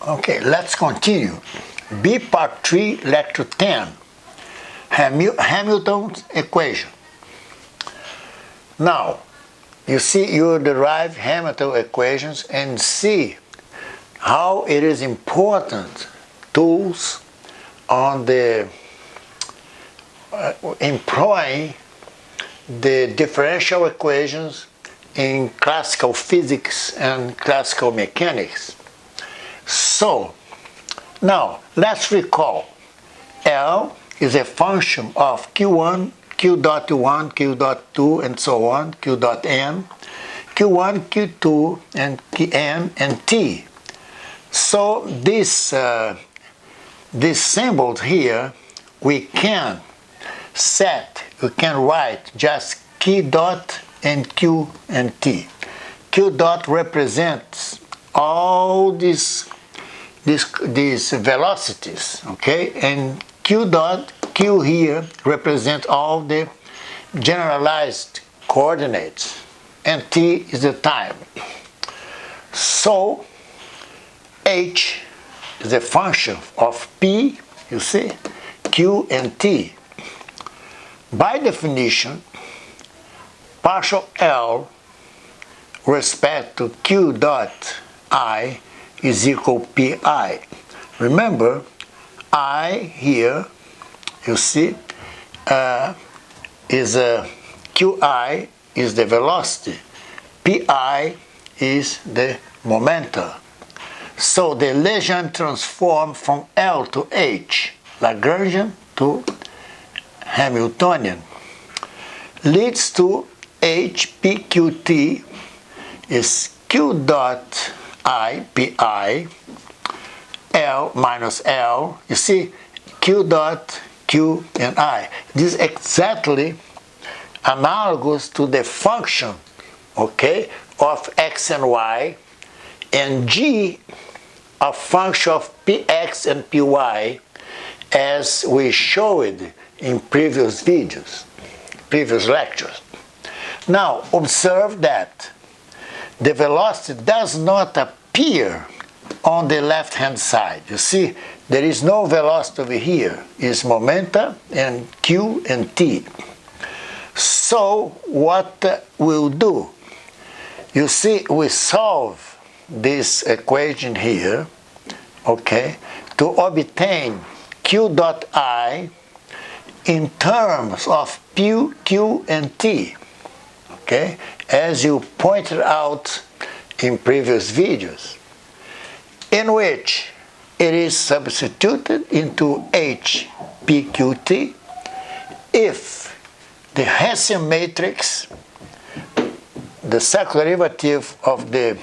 Okay, let's continue. B part 3, lecture 10. Hamilton's equation. Now, you see, you derive Hamilton equations and see how it is important tools on the employing the differential equations in classical physics and classical mechanics. So, now let's recall. L is a function of Q1, Q dot 1, Q dot 2, and so on, Q dot n, Q1, Q2, and Kn, and T. So these symbols here, we can write just Q dot and Q and T. Q dot represents all these velocities, okay? And Q dot, Q here, represents all the generalized coordinates, and T is the time. So H is a function of P, you see, Q and T. By definition, partial L respect to Q dot I is equal Pi. Remember, I here, you see, is a Qi is the velocity, Pi is the momentum. So the Legendre transform from L to H, Lagrangian to Hamiltonian, leads to HPQT is Q dot I, Pi, L minus L, you see, Q dot, Q and I. This is exactly analogous to the function, okay, of x and y, and G a function of Px and Py, as we showed in previous videos, previous lectures. Now, observe that the velocity does not appear on the left-hand side. You see, there is no velocity over here. It's momentum and Q and T. So, what we'll do, you see, we solve this equation here, okay, to obtain Q dot I in terms of P, Q, and T, okay, as you pointed out in previous videos, in which it is substituted into H, P, Q, T if the Hessian matrix, the circular derivative of the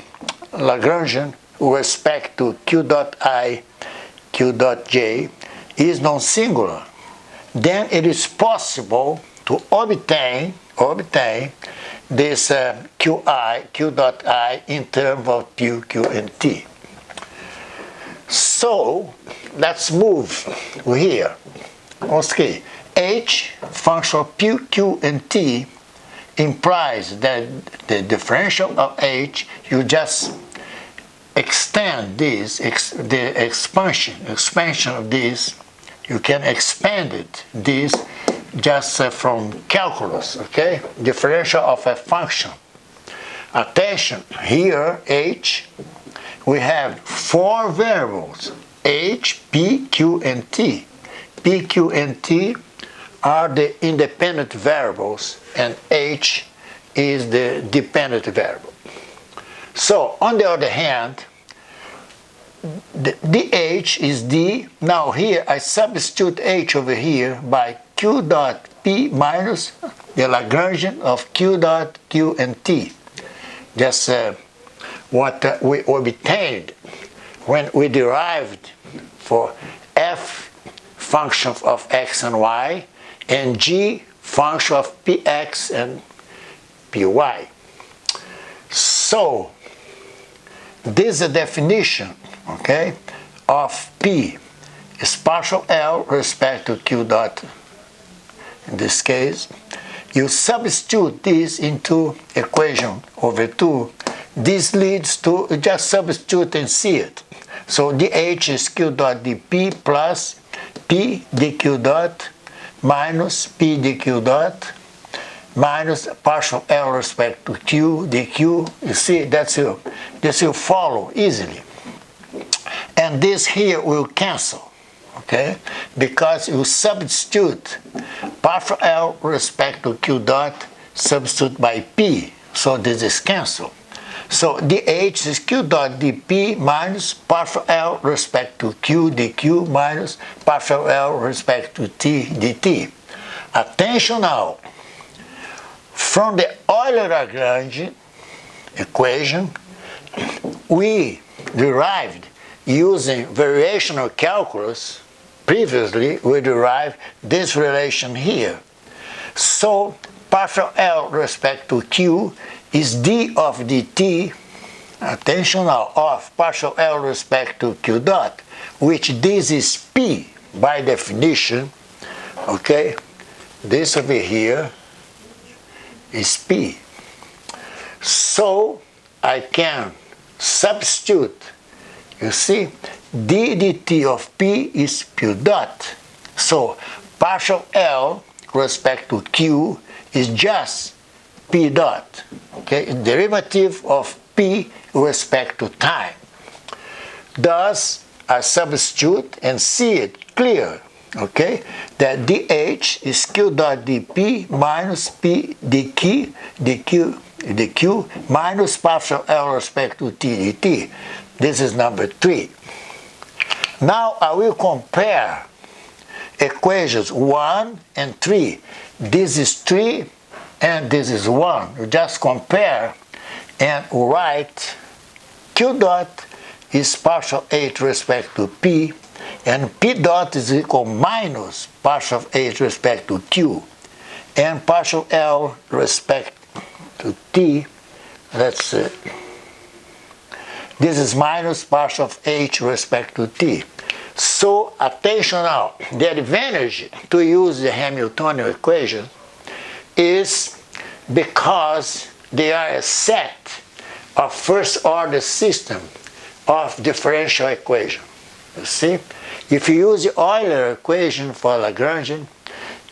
Lagrangian with respect to Q dot I, Q dot J is non-singular. Then it is possible to obtain this Q dot I in terms of P, Q, and T. So let's move here. Okay, H function of P, Q, and T implies that the differential of H, you just extend this, the expansion of this, you can expand it, this just from calculus, okay? Differential of a function. Attention, here, H, we have four variables, H, P, Q, and T. P, Q, and T are the independent variables, and H is the dependent variable. So, on the other hand, the dH is D. Now here, I substitute H over here by Q dot P minus the Lagrangian of Q dot Q and T. That's what we obtained when we derived for F function of x and y, and G function of Px and Py. So, this is the definition, okay, of P is partial L respect to Q dot. In this case, you substitute this into equation over 2, this leads to, just substitute and see it. So dH is q dot dp plus p dq dot minus p dq dot minus partial L respect to q dq. You see, this will follow easily. And this here will cancel, okay? Because you substitute partial L respect to q dot, substitute by p. So this is cancelled. So dH is q dot dp minus partial L respect to q dq minus partial L respect to t dt. Attention now. From the Euler-Lagrange equation, we derived using variational calculus. Previously, we derived this relation here. So partial L respect to q is d of dt, attention now, of partial L respect to q dot, which this is p by definition, okay? This over here is p. So I can substitute, you see, d dt of p is q dot. So partial L respect to q is just p dot, okay, derivative of p with respect to time. Thus, I substitute and see it clear, okay, that dH is q dot dp minus p dq minus partial L respect to t dt. This is number 3. Now I will compare equations 1 and 3. This is 3 and this is 1. You just compare and write q dot is partial H respect to p, and p dot is equal minus partial H respect to q, and partial L respect to t. Let's see. This is minus partial H respect to t. So attention now, the advantage to use the Hamiltonian equation is because they are a set of first order system of differential equation. You see, if you use the Euler equation for Lagrangian,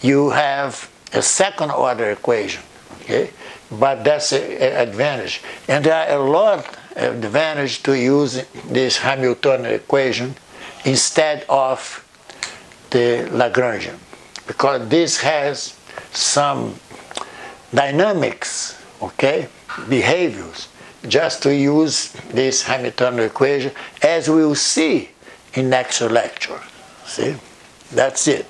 you have a second order equation, okay? But that's an advantage. And there are a lot of advantage to use this Hamiltonian equation instead of the Lagrangian, because this has some dynamics, okay, behaviors, just to use this Hamiltonian equation, as we will see in next lecture. See, that's it.